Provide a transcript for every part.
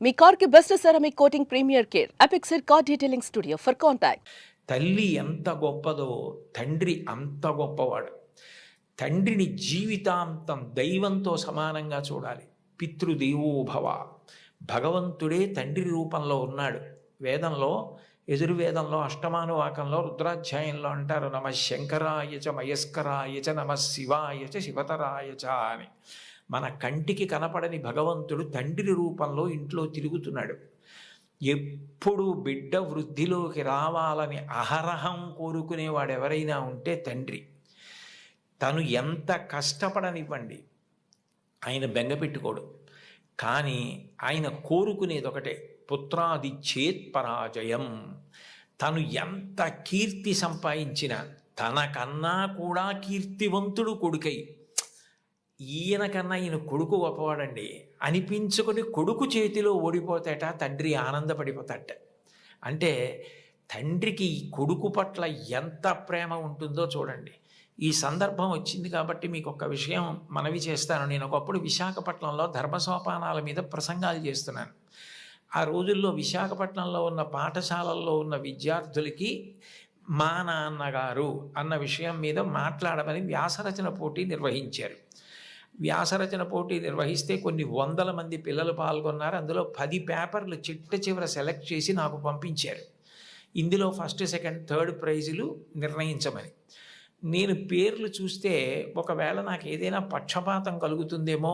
మీ కార్కి best ceramic coating premier care Apexer car detailing studio for contact. తల్లి ఎంత గొప్పదో తండ్రి అంత గొప్పవాడు. తండ్రిని జీవితాంతం దైవంతో సమానంగా చూడాలి. పితృదేవోభవ, భగవంతుడే తండ్రి రూపంలో ఉన్నాడు. వేదంలో, యజుర్వేదంలో అష్టమానువాకంలో రుద్రాధ్యాయంలో అంటారు, నమ శంకరాయ చ మయస్కరాయ చ నమ శివాయ చ శివతరాయ చ అని. మన కంటికి కనపడని భగవంతుడు తండ్రి రూపంలో ఇంట్లో తిరుగుతున్నాడు. ఎప్పుడు బిడ్డ వృద్ధిలోకి రావాలని అహరహం కోరుకునేవాడు ఎవరైనా ఉంటే తండ్రి. తను ఎంత కష్టపడనివ్వండి, ఆయన బెంగ పెట్టుకోడు. కానీ ఆయన కోరుకునేది ఒకటే, పుత్రాది చేత్ పరాజయం. తను ఎంత కీర్తి సంపాదించినా తనకన్నా కూడా కీర్తివంతుడు కొడుకై, ఈయనకన్నా ఈయన కొడుకు గొప్పవాడండి అనిపించుకొని కొడుకు చేతిలో ఓడిపోతాట తండ్రి ఆనందపడిపోతాట. అంటే తండ్రికి ఈ కొడుకు పట్ల ఎంత ప్రేమ ఉంటుందో చూడండి. ఈ సందర్భం వచ్చింది కాబట్టి మీకు ఒక విషయం మనవి చేస్తాను. నేను ఒకప్పుడు విశాఖపట్నంలో ధర్మసోపానాల మీద ప్రసంగాలు చేస్తున్నాను. ఆ రోజుల్లో విశాఖపట్నంలో ఉన్న పాఠశాలల్లో ఉన్న విద్యార్థులకి మా నాన్నగారు అన్న విషయం మీద మాట్లాడమని వ్యాసరచన పోటీ నిర్వహించారు. వ్యాసరచన పోటీ నిర్వహిస్తే కొన్ని వందల మంది పిల్లలు పాల్గొన్నారు. అందులో 10 పేపర్లు చిట్ట చివర సెలెక్ట్ చేసి నాకు పంపించారు. ఇందులో ఫస్ట్, సెకండ్, థర్డ్ ప్రైజులు నిర్ణయించమని. నేను పేర్లు చూస్తే ఒకవేళ నాకు ఏదైనా పక్షపాతం కలుగుతుందేమో,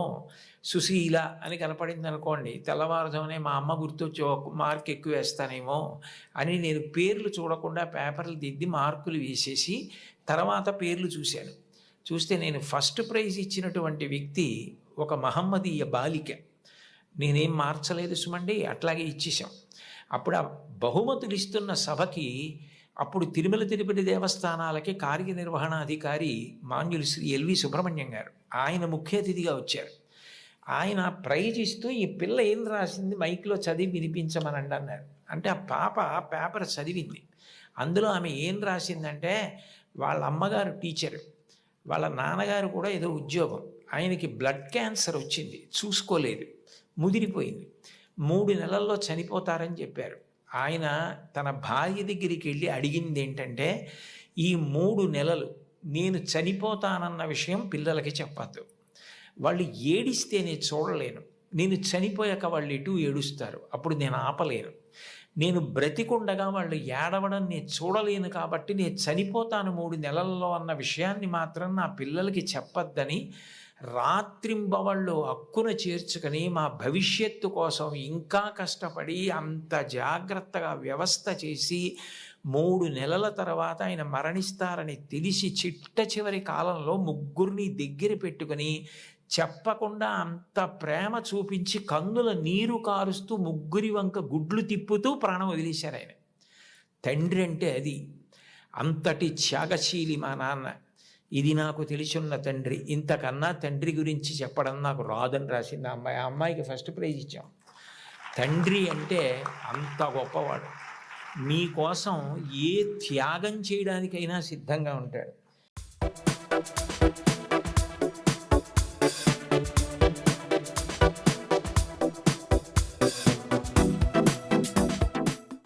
సుశీల అని కనపడింది అనుకోండి, తెల్లవారుజామునే మా అమ్మ గుర్తొచ్చి మార్క్ ఎక్కువ వేస్తానేమో అని నేను పేర్లు చూడకుండా పేపర్లు దిద్ది మార్కులు వేసేసి తర్వాత పేర్లు చూశాను. చూస్తే నేను ఫస్ట్ ప్రైజ్ ఇచ్చినటువంటి వ్యక్తి ఒక మహమ్మదీయ బాలిక. నేనేం మార్చలేదు సుమండి, అట్లాగే ఇచ్చేసాం. అప్పుడు ఆ బహుమతులు ఇస్తున్న సభకి అప్పుడు తిరుమల తిరుపతి దేవస్థానాలకి కార్యనిర్వహణాధికారి మాన్యులు శ్రీ ఎల్వి సుబ్రహ్మణ్యం గారు, ఆయన ముఖ్య అతిథిగా వచ్చారు. ఆయన ప్రైజ్ ఇస్తూ ఈ పిల్ల ఏం రాసింది మైక్లో చదివి వినిపించమనండి అన్నారు. అంటే ఆ పాప పేపర్ చదివింది. అందులో ఆమె ఏం రాసిందంటే, వాళ్ళ అమ్మగారు టీచరు, వాళ్ళ నాన్నగారు కూడా ఏదో ఉద్యోగం, ఆయనకి బ్లడ్ క్యాన్సర్ వచ్చింది, చూసుకోలేదు, ముదిరిపోయింది, 3 నెలల్లో చనిపోతారని చెప్పారు. ఆయన తన భార్య దగ్గరికి వెళ్ళి అడిగింది ఏంటంటే, ఈ 3 నెలలు నేను చనిపోతానన్న విషయం పిల్లలకి చెప్పద్దు, వాళ్ళు ఏడిస్తే నేను చూడలేను, నేను చనిపోయాక వాళ్ళు ఎటు ఏడుస్తారు, అప్పుడు నేను ఆపలేను, నేను బ్రతికుండగా వాళ్ళు ఏడవడం నేను చూడలేను, కాబట్టి నేను చనిపోతాను 3 నెలల్లో అన్న విషయాన్ని మాత్రం నా పిల్లలకి చెప్పద్దని రాత్రింబవళ్ళు హక్కున చేర్చుకొని మా భవిష్యత్తు కోసం ఇంకా కష్టపడి అంత జాగ్రత్తగా వ్యవస్థ చేసి 3 నెలల తర్వాత ఆయన మరణిస్తారని తెలిసి చిట్ట చివరి కాలంలో ముగ్గురిని దగ్గర పెట్టుకుని చెప్పకుండా అంత ప్రేమ చూపించి కన్నుల నీరు కారుస్తూ ముగ్గురి వంక గుడ్లు తిప్పుతూ ప్రాణం వదిలేశారు ఆయన. తండ్రి అంటే అది. అంతటి త్యాగశీలి మా నాన్న. ఇది నాకు తెలిసున్న తండ్రి. ఇంతకన్నా తండ్రి గురించి చెప్పడం నాకు రాదని రాసింది ఆ అమ్మాయి. ఆ అమ్మాయికి ఫస్ట్ ప్రైజ్ ఇచ్చాం. తండ్రి అంటే అంత గొప్పవాడు. మీకోసం ఏ త్యాగం చేయడానికైనా సిద్ధంగా ఉంటాడు.